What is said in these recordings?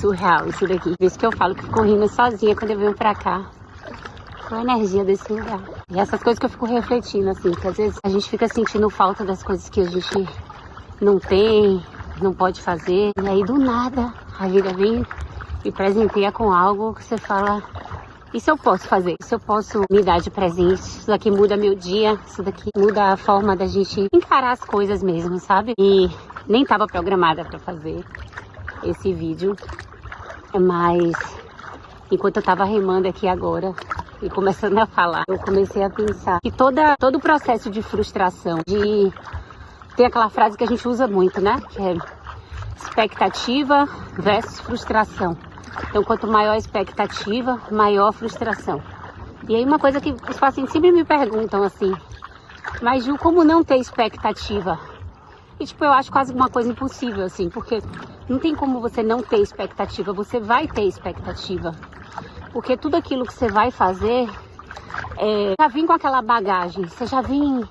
Surreal isso daqui. Por isso que eu falo que fico rindo sozinha quando eu venho pra cá. Com a energia desse lugar. E essas coisas que eu fico refletindo, assim, que às vezes a gente fica sentindo falta das coisas que a gente não tem, não pode fazer. E aí do nada a vida vem e presenteia com algo que você fala, isso eu posso fazer, isso eu posso me dar de presente, isso daqui muda meu dia, isso daqui muda a forma da gente encarar as coisas mesmo, sabe? E nem estava programada para fazer esse vídeo, mas enquanto eu tava remando aqui agora e começando a falar, eu comecei a pensar que todo o processo de frustração, tem aquela frase que a gente usa muito, né? Que é expectativa versus frustração. Então, quanto maior a expectativa, maior a frustração. E aí uma coisa que os pacientes sempre me perguntam assim, mas Ju, como não ter expectativa? E tipo, eu acho quase uma coisa impossível, assim, porque não tem como você não ter expectativa, você vai ter expectativa. Porque tudo aquilo que você vai fazer, já vem com aquela bagagem, você já vem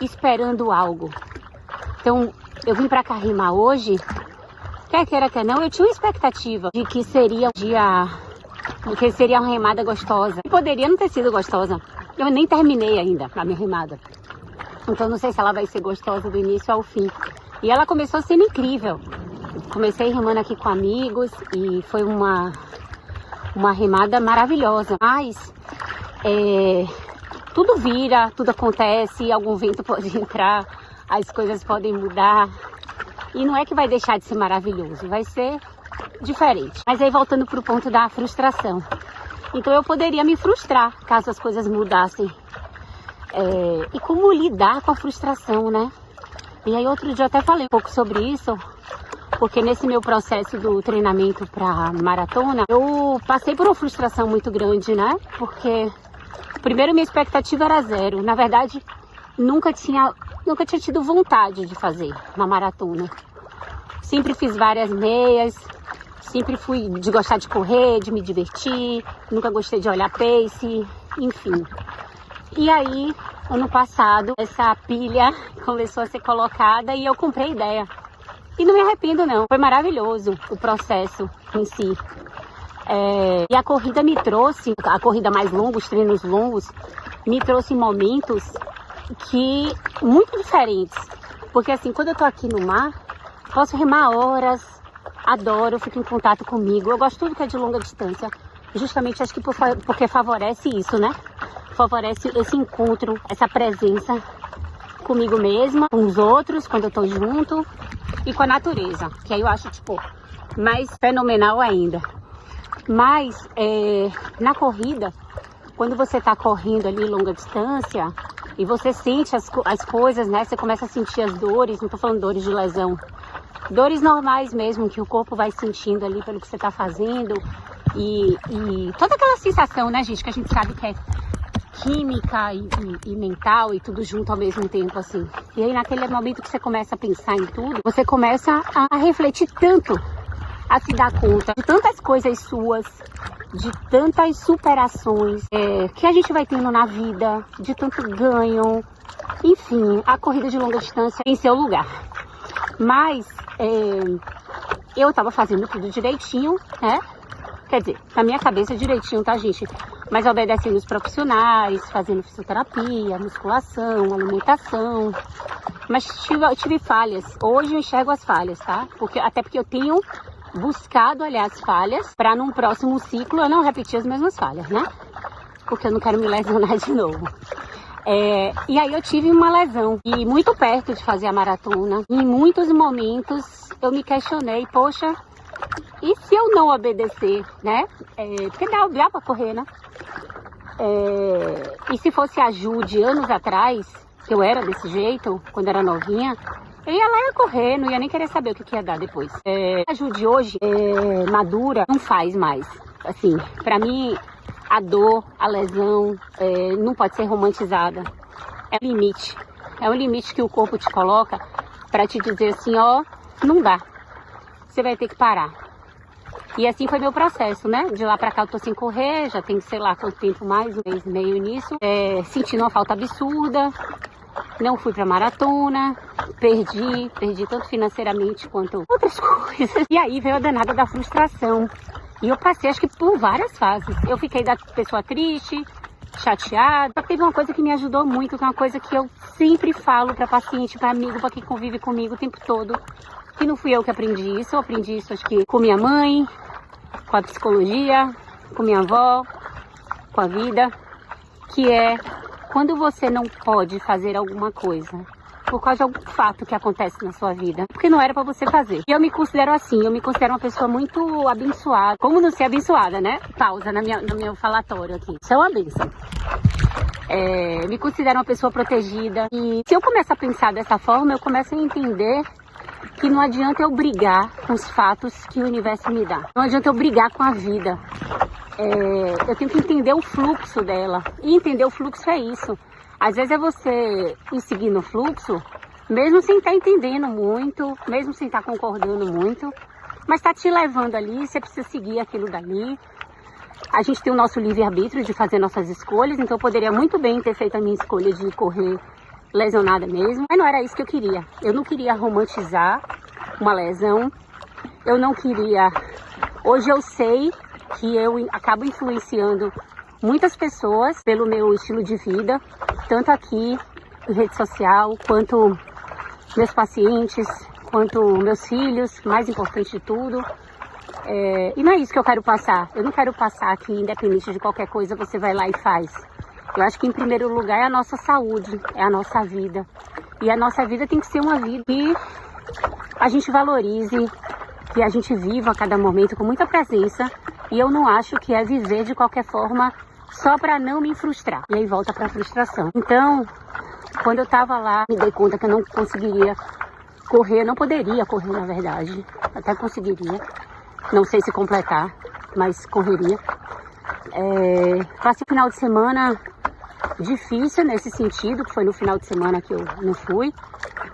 esperando algo. Então, eu vim pra cá rimar hoje, quer queira, quer não, eu tinha uma expectativa de que seria uma remada gostosa. E poderia não ter sido gostosa. Eu nem terminei ainda a minha remada. Então não sei se ela vai ser gostosa do início ao fim. E ela começou sendo incrível. Comecei rimando aqui com amigos e foi uma remada maravilhosa. Mas tudo vira, tudo acontece, algum vento pode entrar, as coisas podem mudar. E não é que vai deixar de ser maravilhoso, vai ser diferente. Mas aí voltando para o ponto da frustração. Então eu poderia me frustrar caso as coisas mudassem. E como lidar com a frustração, né? E aí outro dia eu até falei um pouco sobre isso, porque nesse meu processo do treinamento para maratona, eu passei por uma frustração muito grande, né? Porque primeiro minha expectativa era zero. Na verdade, nunca tinha tido vontade de fazer uma maratona. Sempre fiz várias meias, sempre fui de gostar de correr, de me divertir, nunca gostei de olhar pace, enfim. E aí, ano passado, essa pilha começou a ser colocada e eu comprei ideia. E não me arrependo não, foi maravilhoso o processo em si. E a corrida me trouxe, a corrida mais longa, os treinos longos, me trouxe momentos que muito diferentes, porque assim, quando eu tô aqui no mar, posso remar horas, adoro, eu fico em contato comigo, eu gosto de tudo que é de longa distância, justamente acho que porque favorece isso, né? Favorece esse encontro, essa presença comigo mesma, com os outros, quando eu tô junto, e com a natureza, que aí eu acho, tipo, mais fenomenal ainda. Mas, na corrida, quando você tá correndo ali longa distância, e você sente as coisas, né? Você começa a sentir as dores, não tô falando dores de lesão. Dores normais mesmo, que o corpo vai sentindo ali pelo que você tá fazendo. E toda aquela sensação, né, gente? Que a gente sabe que é química e mental e tudo junto ao mesmo tempo, assim. E aí naquele momento que você começa a pensar em tudo, você começa a refletir tanto, a se dar conta de tantas coisas suas, de tantas superações que a gente vai tendo na vida, de tanto ganho. Enfim, a corrida de longa distância tem seu lugar. Mas eu tava fazendo tudo direitinho, né? Quer dizer, na minha cabeça direitinho, tá, gente? Mas obedecendo os profissionais, fazendo fisioterapia, musculação, alimentação. Mas tive falhas. Hoje eu enxergo as falhas, tá? Até porque eu tenho buscado olhar as falhas para num próximo ciclo eu não repetir as mesmas falhas, né? Porque eu não quero me lesionar de novo. E aí eu tive uma lesão e muito perto de fazer a maratona. Em muitos momentos eu me questionei, poxa, e se eu não obedecer, né? Porque dá pra correr, né? E se fosse a Ju de anos atrás, que eu era desse jeito, quando era novinha, eu ia lá e ia correr, não ia nem querer saber o que ia dar depois. A Ju de hoje, madura, não faz mais. Assim, pra mim, a dor, a lesão, não pode ser romantizada. É um limite. É um limite que o corpo te coloca pra te dizer assim, ó, não dá. Você vai ter que parar. E assim foi meu processo, né? De lá pra cá eu tô sem correr, já tem sei lá quanto tempo mais, um mês e meio nisso. Sentindo uma falta absurda. Não fui pra maratona, perdi tanto financeiramente quanto outras coisas. E aí veio a danada da frustração. E eu passei, acho que por várias fases. Eu fiquei da pessoa triste, chateada. Só que teve uma coisa que me ajudou muito, que é uma coisa que eu sempre falo pra paciente, pra amigo, pra quem convive comigo o tempo todo. Que não fui eu que aprendi isso, eu aprendi isso acho que com minha mãe, com a psicologia, com minha avó, com a vida, que é quando você não pode fazer alguma coisa por causa de algum fato que acontece na sua vida, porque não era pra você fazer. E eu me considero assim, eu me considero uma pessoa muito abençoada. Como não ser abençoada, né? Pausa no meu falatório aqui. Isso é uma bênção. Me considero uma pessoa protegida. E se eu começar a pensar dessa forma, eu começo a entender que não adianta eu brigar com os fatos que o universo me dá. Não adianta eu brigar com a vida. Eu tenho que entender o fluxo dela. E entender o fluxo é isso. Às vezes é você ir seguindo o fluxo, mesmo sem estar entendendo muito, mesmo sem estar concordando muito, mas está te levando ali, você precisa seguir aquilo dali. A gente tem o nosso livre-arbítrio de fazer nossas escolhas, então eu poderia muito bem ter feito a minha escolha de correr lesionada mesmo, mas não era isso que eu queria. Eu não queria romantizar uma lesão, eu não queria... Hoje eu sei que eu acabo influenciando muitas pessoas pelo meu estilo de vida, tanto aqui em rede social, quanto meus pacientes, quanto meus filhos, mais importante de tudo. E não é isso que eu quero passar. Eu não quero passar que, independente de qualquer coisa, você vai lá e faz. Eu acho que, em primeiro lugar, é a nossa saúde, é a nossa vida. E a nossa vida tem que ser uma vida que a gente valorize, que a gente viva a cada momento com muita presença. E eu não acho que é viver de qualquer forma só para não me frustrar. E aí volta para a frustração. Então, quando eu tava lá, me dei conta que eu não conseguiria correr, não poderia correr, na verdade. Até conseguiria. Não sei se completar, mas correria. Passei o final de semana difícil nesse sentido, que foi no final de semana que eu não fui,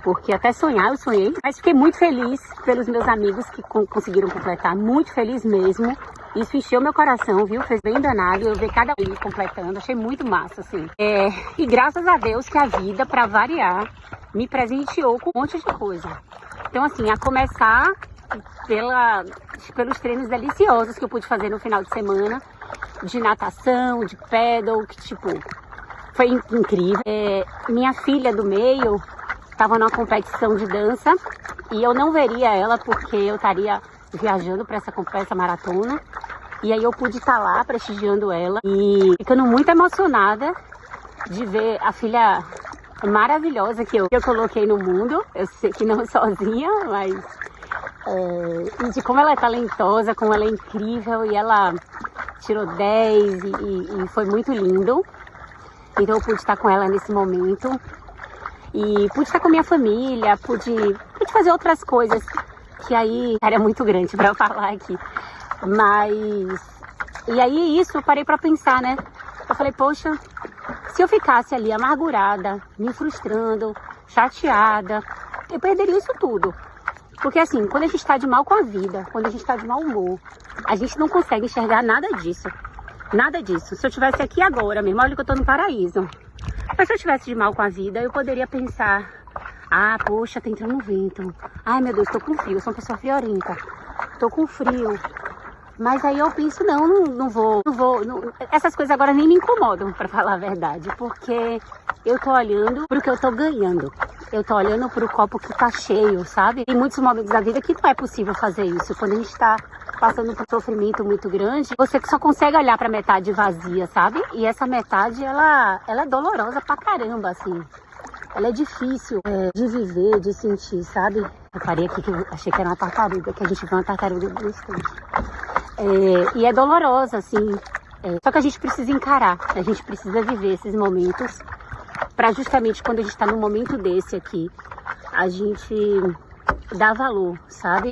porque até sonhar eu sonhei. Mas fiquei muito feliz pelos meus amigos que conseguiram completar, muito feliz mesmo. Isso encheu meu coração, viu? Fez bem danado eu ver cada um completando. Achei muito massa, assim. E graças a Deus que a vida, pra variar, me presenteou com um monte de coisa. Então, assim, a começar pelos treinos deliciosos que eu pude fazer no final de semana, de natação, de paddle, que, tipo, foi incrível. Minha filha do meio estava numa competição de dança e eu não veria ela porque eu estaria viajando para essa maratona. E aí eu pude estar lá prestigiando ela e ficando muito emocionada de ver a filha maravilhosa que eu coloquei no mundo. Eu sei que não sozinha, mas... e de como ela é talentosa, como ela é incrível, e ela tirou 10 e foi muito lindo. Então eu pude estar com ela nesse momento e pude estar com a minha família, pude fazer outras coisas que aí era muito grande para falar aqui. E aí isso eu parei para pensar, né? Eu falei, poxa, se eu ficasse ali amargurada, me frustrando, chateada, eu perderia isso tudo. Porque assim, quando a gente está de mal com a vida, quando a gente está de mau humor, a gente não consegue enxergar nada disso. Nada disso. Se eu estivesse aqui agora mesmo, olha que eu tô no paraíso. Mas se eu estivesse de mal com a vida, eu poderia pensar, ah, poxa, tá entrando um vento. Ai, meu Deus, tô com frio, eu sou uma pessoa friorenta. Tô com frio. Mas aí eu penso, não vou. Essas coisas agora nem me incomodam, pra falar a verdade. Porque eu tô olhando pro que eu tô ganhando. Eu tô olhando pro copo que tá cheio, sabe? Tem muitos momentos da vida que não é possível fazer isso. Quando a gente tá passando por um sofrimento muito grande, você só consegue olhar pra metade vazia, sabe? E essa metade, ela é dolorosa pra caramba, assim. Ela é difícil de viver, de sentir, sabe? Eu parei aqui que eu achei que era uma tartaruga, que a gente vê uma tartaruga no instante. E é dolorosa, assim. Só que a gente precisa encarar, a gente precisa viver esses momentos para justamente quando a gente está num momento desse aqui, a gente dá valor, sabe?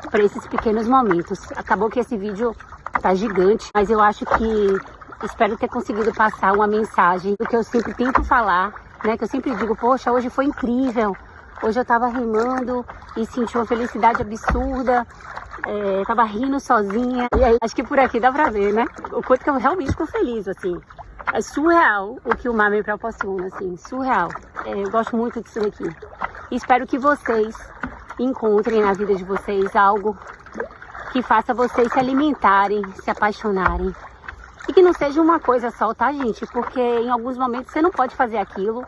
Para esses pequenos momentos. Acabou que esse vídeo tá gigante, mas eu acho que espero ter conseguido passar uma mensagem do que eu sempre tento falar, né? Que eu sempre digo, poxa, hoje foi incrível. Hoje eu tava rimando e senti uma felicidade absurda. Tava rindo sozinha. E aí, acho que por aqui dá pra ver, né? O quanto que eu realmente fico feliz, assim. É surreal o que o mar me proporciona, assim, surreal. Eu gosto muito disso daqui. Espero que vocês encontrem na vida de vocês algo que faça vocês se alimentarem, se apaixonarem. E que não seja uma coisa só, tá, gente? Porque em alguns momentos você não pode fazer aquilo.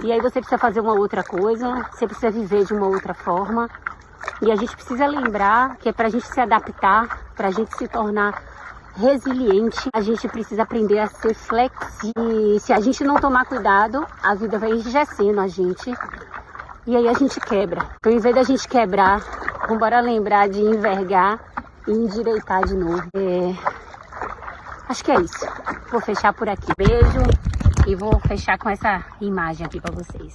E aí você precisa fazer uma outra coisa, você precisa viver de uma outra forma. E a gente precisa lembrar que é pra gente se adaptar, pra gente se tornar resiliente, a gente precisa aprender a ser flexível. E se a gente não tomar cuidado, a vida vai enrijecendo a gente. E aí a gente quebra. Então, em vez da gente quebrar, vamos embora lembrar de envergar e endireitar de novo. Acho que é isso. Vou fechar por aqui. Beijo e vou fechar com essa imagem aqui para vocês.